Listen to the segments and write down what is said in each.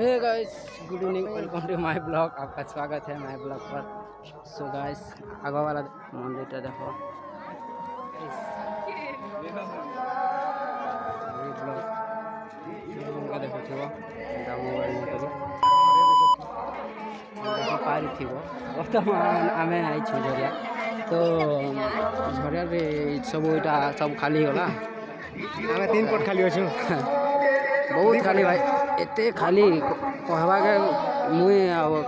Hey guys, good evening, welcome to my blog. आपका स्वागत है माय ब्लॉग पर। सो गाइस, आगे वाला मंदिर देखो। पारि थी बर्तमान आम आई झरिया तो झरिया सब इटा सब खाली गला। आम 3 फुट खाली अच्छु बहुत खाली भाई, एते खाली कहवा के मुई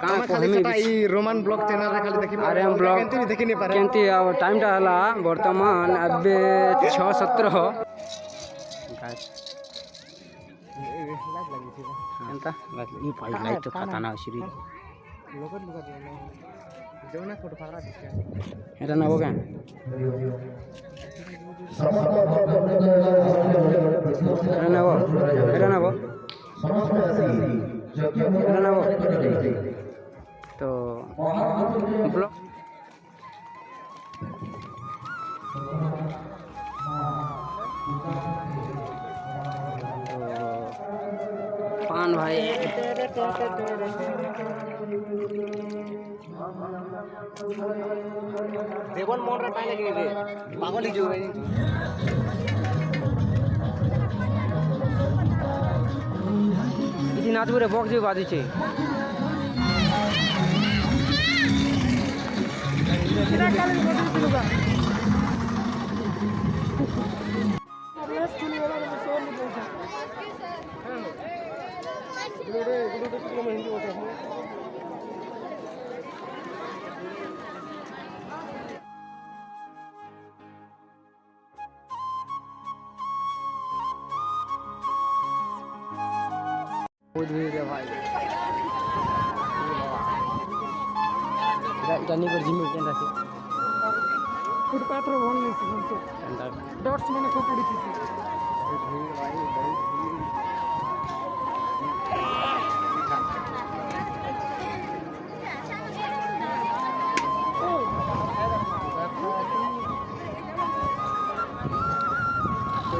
काना कहमी। रोमान ब्लॉग चैनल रे खाली देखि अरे हम ब्लॉग केंती देखि नहीं पारे केंती अब टाइम टा हला वर्तमान अबे 6:17 गाइस। लाइट लगी थी एंता ई भाई लाइट तो खाता ना श्री लोगन लुगा दे जोना फोटो फारा दिखे एटा ना होगा एटा ना वो एटा ना वो एटा ना वो तो ब्लॉग पान भाई देवन मोन रे पाए लगे रे पागल ही जो रे इति नाचबुरे बक्स जे बाजी छे किरा काले बदल दिलुगा बहुत भीड़ है भाई। इटा नहीं कर जिम के अंदर से फुटपाथ रो भन नहीं से अंदर डॉट्स माने को पड़ी थी बहुत भीड़ भाई, बहुत भीड़।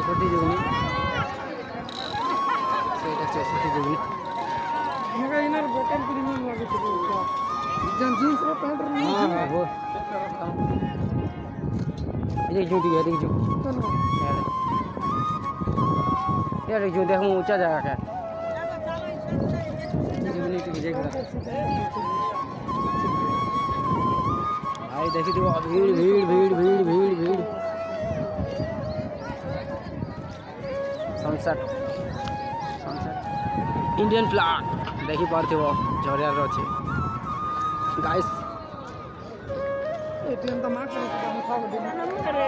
छोटी जुगनी छोटी जुगनी मेरा इनर बटन प्रीमियम लगे थे जन जींस रो पैंट रो हां वो ये जो दिया देख जो यार जो देख मैं ऊंचा जगह का जुगनी तो देख रहा भाई। देखी तो भीड़ भीड़ भीड़ भीड़ भीड़ भीड़ सनसेट इंडियन फ्लैग देखी पारथिबो झरियार अछि गाइस। एटीएम तो मार्क्स रो हम खाओ दे अरे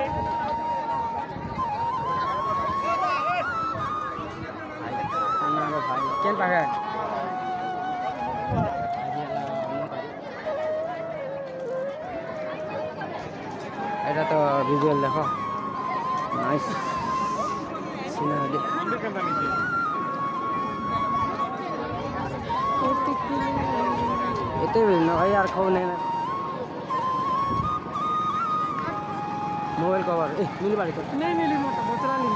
अन्ना रे भाई केन पागे एटा तो विजुअल देखो नाइस सिनारी एते न यार खाओ नहीं ना मोबाइल कवर ए मिली बाड़ी को नहीं मिली मोटा बोतरा नहीं